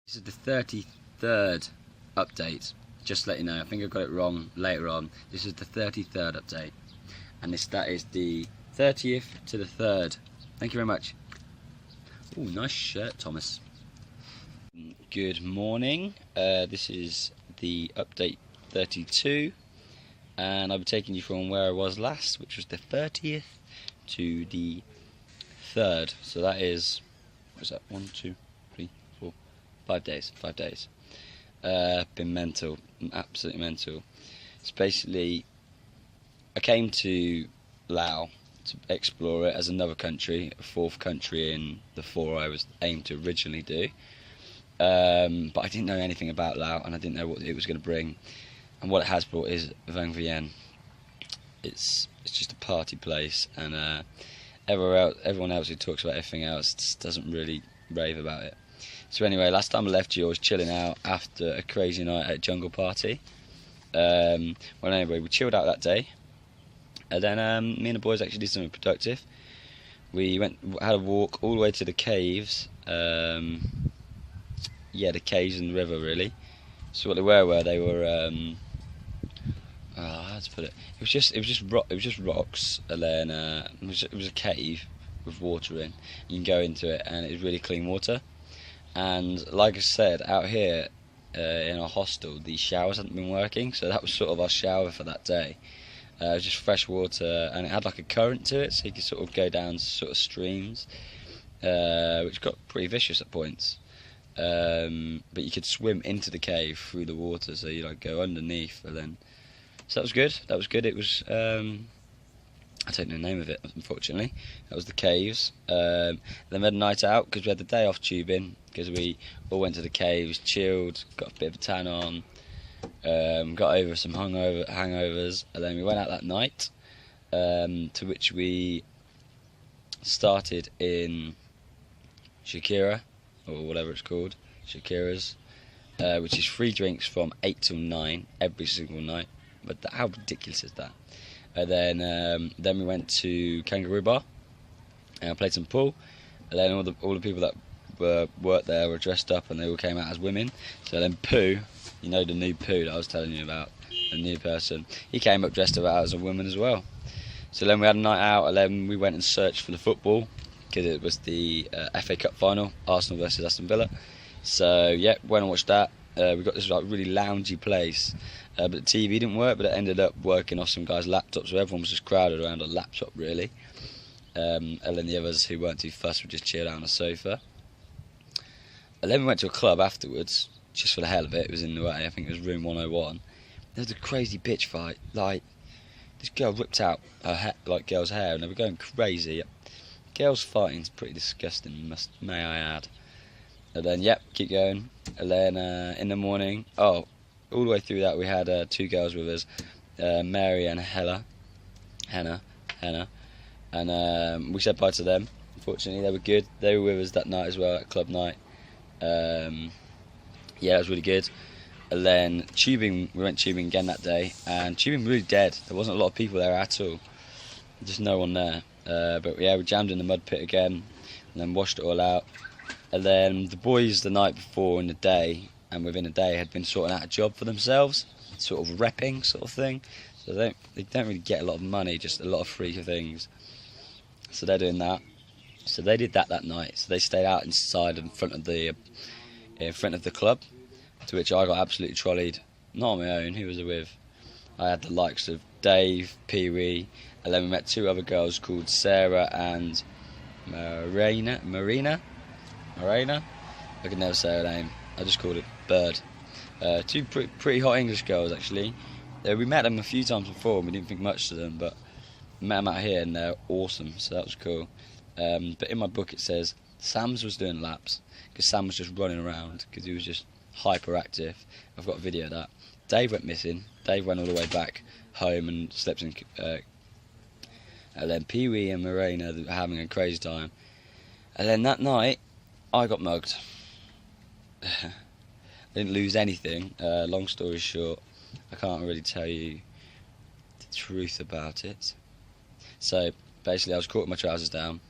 This is the 33rd update. Just to let you know, I think I got it wrong later on. This is the 33rd update. And that is the 30th to the 3rd. Thank you very much. Oh, nice shirt, Thomas. Good morning. This is the update 32. And I'll be taking you from where I was last, which was the 30th to the 3rd. So that is, what is that? 1, 2, 3, 4, 5 days. 5 days. Been mental, absolutely mental. It's basically, I came to Laos to explore it as another country, a fourth country in the 4 I was aimed to originally do. But I didn't know anything about Laos, and I didn't know what it was going to bring. And what it has brought is Vung Vieng. It's just a party place, and everyone else who talks about everything else just doesn't really rave about it. So anyway, last time I left you, I was chilling out after a crazy night at a jungle party. Well, anyway, we chilled out that day, and then me and the boys actually did something productive. We had a walk all the way to the caves. Yeah, the caves in the river, really. So what they were they were how to put it? It was just rocks, and then it was a cave with water in. You can go into it, and it was really clean water. And like I said, out here in our hostel, the showers hadn't been working, so that was sort of our shower for that day. It was just fresh water, and it had like a current to it, so you could sort of go down sort of streams, which got pretty vicious at points. But you could swim into the cave through the water, so you like go underneath, and then so that was good. That was good. It was I don't know the name of it, unfortunately. That was the caves. Then we had a night out because we had the day off tubing, because we all went to the caves, chilled, got a bit of a tan on, got over some hangovers, and then we went out that night, to which we started in Shakira, or whatever it's called, Shakira's, which is free drinks from 8 till 9 every single night. But how ridiculous is that? And then we went to Kangaroo Bar and played some pool. And then all the people that worked there were dressed up, and they all came out as women. So then Pooh, you know, the new Pooh that I was telling you about, the new person, he came up dressed up as a woman as well. So then we had a night out, and then we went and searched for the football, because it was the FA Cup final, Arsenal versus Aston Villa. So yeah, went and watched that. We got this like really loungy place, but the TV didn't work, but it ended up working off some guys' laptops, so everyone was just crowded around a laptop really. And then the others who weren't too fussed would just chill out on a sofa. And then we went to a club afterwards, just for the hell of it. It was in the way, I think it was room 101. There was a crazy bitch fight. Like, this girl ripped out her girl's hair, and they were going crazy. Girls fighting's pretty disgusting, may I add. And then, yep, keep going. And then in the morning, all the way through that, we had 2 girls with us, Mary and Henna. And we said bye to them. Unfortunately, they were good. They were with us that night as well, at club night. Yeah, it was really good. And then tubing, we went tubing again that day, and tubing really dead. There wasn't a lot of people there at all. Just no one there. But yeah, we jammed in the mud pit again, and then washed it all out. And then the boys the night before in the day, and within a day, had been sorting out a job for themselves, sort of repping sort of thing. So they don't really get a lot of money, just a lot of free things. So they're doing that. So they did that night. So they stayed out inside in front of the club, to which I got absolutely trolleyed. Not on my own. Who was I with? I had the likes of Dave, Pee Wee, and then we met 2 other girls called Sarah and Marina. I could never say her name. I just called it Bird. 2 pretty hot English girls, actually. We met them a few times before, and we didn't think much of them, but we met them out here, and they're awesome, so that was cool. But in my book it says Sam's was doing laps, because Sam was just running around, because he was just hyperactive. I've got a video of that. Dave went missing. Dave went all the way back home and slept in. And then Pee Wee and Marina were having a crazy time. And then that night, I got mugged. I didn't lose anything. Long story short, I can't really tell you the truth about it. So basically, I was caught with my trousers down,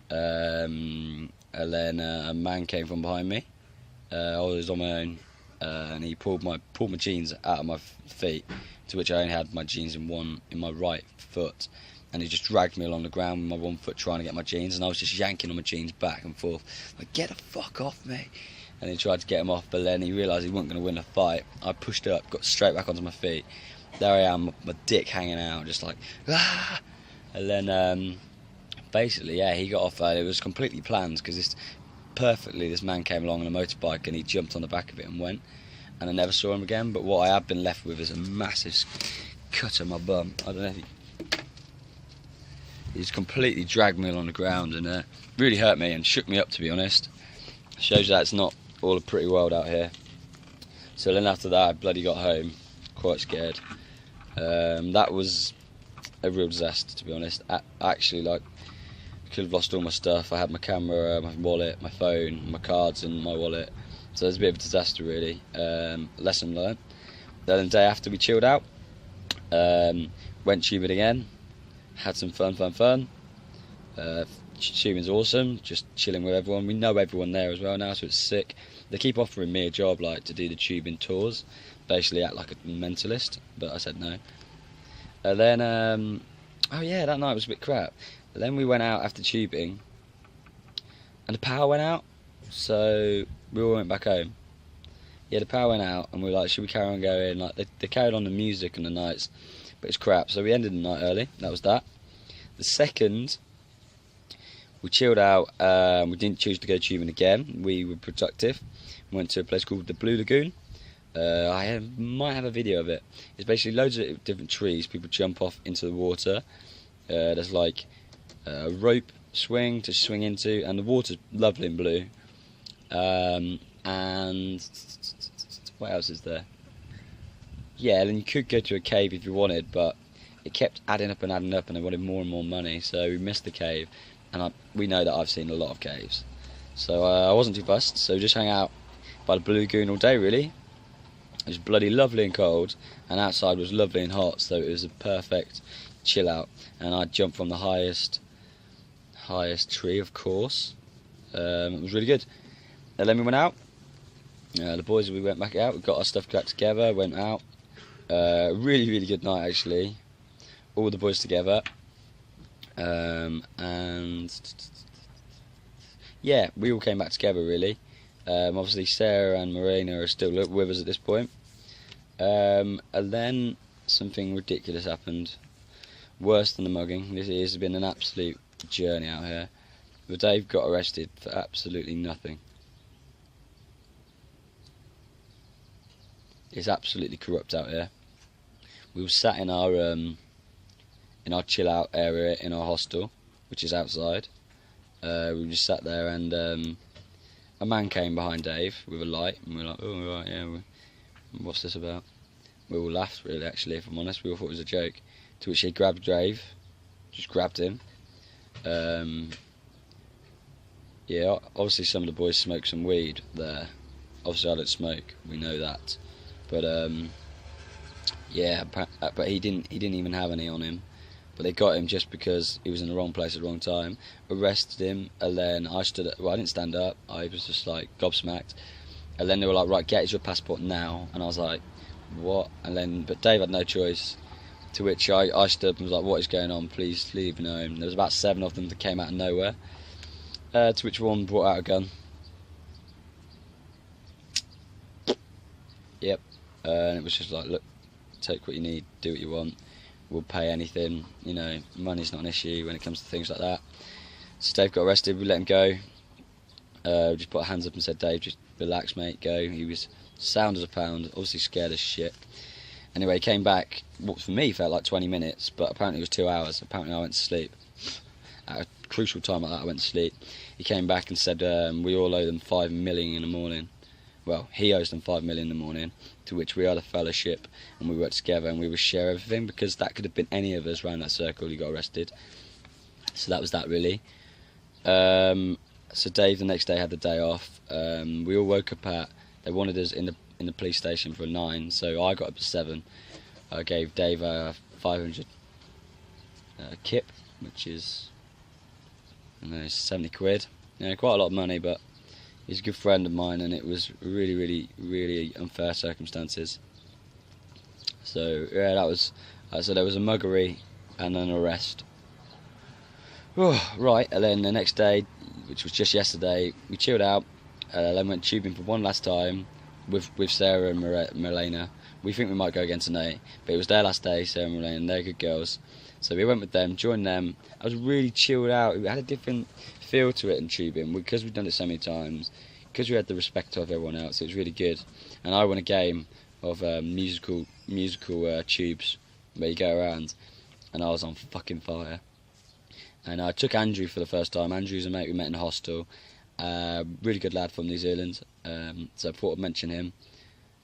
and and then a man came from behind me. I was on my own, and he pulled my jeans out of my feet, to which I only had my jeans in my right foot, and he just dragged me along the ground with my one foot trying to get my jeans, and I was just yanking on my jeans back and forth, like, get the fuck off me. And he tried to get him off, but then he realised he wasn't going to win the fight. I pushed up, got straight back onto my feet. There I am, my dick hanging out, just like, ah! And then basically, yeah, he got off. It was completely planned, because this man came along on a motorbike and he jumped on the back of it and went, and I never saw him again. But what I have been left with is a massive cut on my bum. I don't know if he's completely dragged me along the ground and really hurt me and shook me up, to be honest. Shows that it's not all a pretty world out here. So then after that, I bloody got home, quite scared. That was a real disaster, to be honest. Actually, like, I could have lost all my stuff. I had my camera, my wallet, my phone, my cards in my wallet. So it was a bit of a disaster, really. Lesson learned. Then the day after, we chilled out, went tubing again, had some fun. Tubing's awesome, just chilling with everyone. We know everyone there as well now, so it's sick. They keep offering me a job, like, to do the tubing tours, basically act like a mentalist, but I said no. And then, oh yeah, that night was a bit crap. And then we went out after tubing, and the power went out, so we all went back home. Yeah, the power went out, and we were like, should we carry on going? Like, they carried on the music and the nights, but it's crap, so we ended the night early. That was that. The second, we chilled out. We didn't choose to go tubing again. We were productive. We went to a place called the Blue Lagoon. Might have a video of it. It's basically loads of different trees. People jump off into the water. There's like a rope swing to swing into, and the water's lovely and blue. And what else is there? Yeah, then you could go to a cave if you wanted, but it kept adding up, and they wanted more and more money, so we missed the cave. And we know that I've seen a lot of caves, so I wasn't too fussed. So just hang out by the Blue Lagoon all day, really. It was bloody lovely and cold, and outside was lovely and hot, so it was a perfect chill out. And I jumped from the highest tree, of course. It was really good. And then we went out. The boys, we went back out. We got our stuff back together. Went out. Really good night, actually. All the boys together. And yeah, we all came back together, really. Obviously Sarah and Marina are still with us at this point. And then something ridiculous happened, worse than the mugging. This has been an absolute journey out here. But Dave got arrested for absolutely nothing. It's absolutely corrupt out here. We were sat in our chill out area in our hostel, which is outside. We just sat there, and a man came behind Dave with a light, and we were like, oh right, yeah, what's this about? We all laughed, really, actually, if I'm honest. We all thought it was a joke. To which he grabbed Dave, just grabbed him. Yeah, obviously some of the boys smoked some weed there. Obviously I don't smoke, we know that. But yeah, but he didn't even have any on him. But they got him just because he was in the wrong place at the wrong time. Arrested him, and then I stood up. Well, I didn't stand up. I was just like gobsmacked. And then they were like, right, get your passport now. And I was like, what? And then, but Dave had no choice. To which I stood up and was like, what is going on? Please leave me alone. There was about 7 of them that came out of nowhere. To which one brought out a gun. Yep. And it was just like, look, take what you need, do what you want. We'll pay anything, you know, money's not an issue when it comes to things like that. So Dave got arrested, we let him go. We just put our hands up and said, Dave, just relax, mate, go. He was sound as a pound, obviously scared as shit. Anyway, he came back, what for me felt like 20 minutes, but apparently it was 2 hours. Apparently I went to sleep. At a crucial time like that, I went to sleep. He came back and said, we all owe them $5 million in the morning. Well, he owes them $5 million in the morning, to which we had a fellowship, and we worked together, and we would share everything, because that could have been any of us around that circle who got arrested. So that was that, really. So Dave the next day had the day off. We all woke up they wanted us in the police station for 9, so I got up at 7. I gave Dave a 500 kip, which is, I don't know, 70 quid. quite a lot of money, but he's a good friend of mine, and it was really unfair circumstances. So yeah, that was. So there was a muggery and an arrest. Right, and then the next day, which was just yesterday, we chilled out. Then went tubing for one last time with Sarah and Milena. We think we might go again tonight, but it was their last day, Sarah and Milena, and they're good girls. So we went with them, joined them. I was really chilled out. It had a different feel to it in tubing because we've done it so many times. Because we had the respect of everyone else, it was really good. And I won a game of musical tubes where you go around, and I was on fucking fire. And I took Andrew for the first time. Andrew's a mate we met in a hostel. Really good lad from New Zealand, so I thought I'd mention him.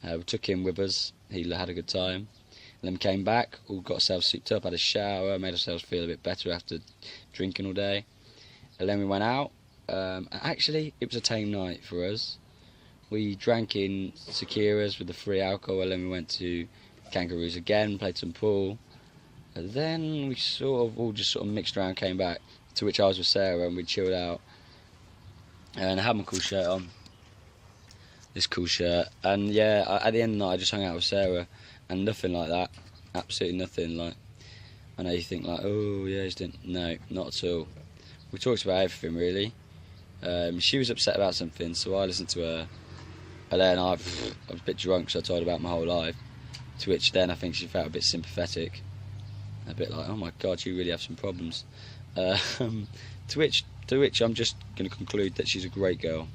We took him with us. He had a good time. And then we came back, all got ourselves souped up, had a shower, made ourselves feel a bit better after drinking all day. And then we went out. Actually, it was a tame night for us. We drank in Sakira's with the free alcohol, and then we went to Kangaroos again, played some pool. And then we sort of all just mixed around, came back, to which I was with Sarah, and we chilled out. And I had my cool shirt on, this cool shirt, and yeah, at the end of the night I just hung out with Sarah, and nothing like that, absolutely nothing. Like, I know you think like, oh yeah, he's didn't. No, not at all. We talked about everything really. She was upset about something, so I listened to her, and then I was a bit drunk, so I told her about my whole life, to which then I think she felt a bit sympathetic, a bit like, oh my god, you really have some problems. To which I'm just going to conclude that she's a great girl.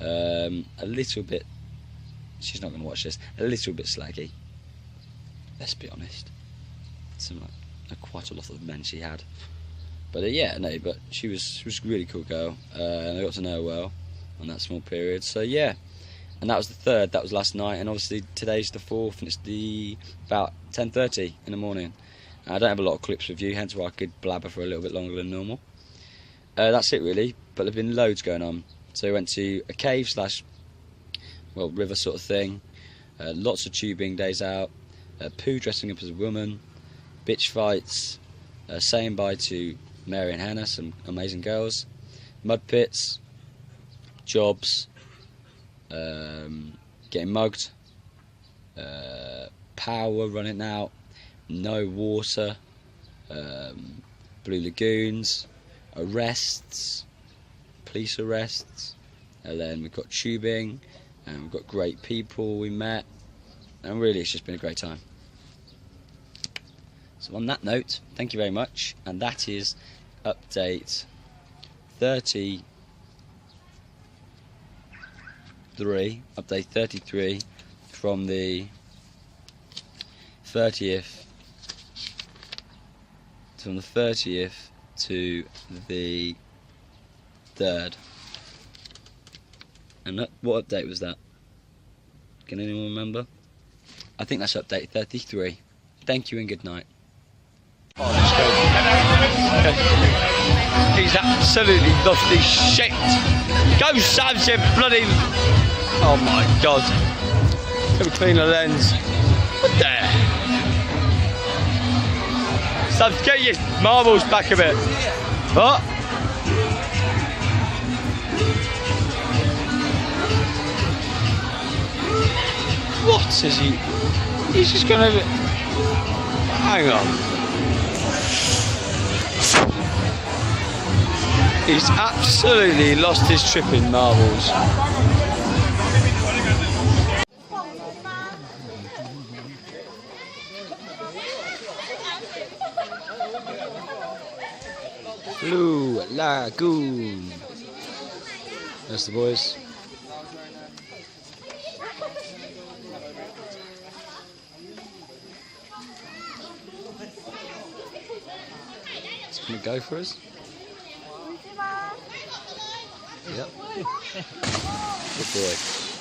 A little bit, she's not going to watch this, a little bit slaggy. Let's be honest. Quite a lot of men she had. But yeah, no, but she was a really cool girl. And I got to know her well on that small period. So yeah, and that was the third, that was last night. And obviously today's the fourth, and it's about 10:30 in the morning. I don't have a lot of clips with you, hence why I could blabber for a little bit longer than normal. That's it really, but there've been loads going on. So we went to a cave / river sort of thing, lots of tubing days out, Pooh dressing up as a woman, bitch fights, saying bye to Mary and Hannah, some amazing girls, mud pits, jobs, getting mugged, power running out, no water, Blue Lagoons, arrests, police arrests, and then we've got tubing, and we've got great people we met, and really it's just been a great time. So on that note, thank you very much, and that is update 33, update 33 from the 30th to the 3rd. And what update was that? Can anyone remember? I think that's update 33. Thank you and good night. Oh, he's absolutely lost his shit. Go Samson, bloody... Oh my god. Come clean the lens. What the... Sam, get your marbles back a bit. What? What is he? He's just gonna... Hang on. He's absolutely lost his trip in marbles. Blue Lagoon. That's the boys. It's gonna go for us. Yep. Good boy.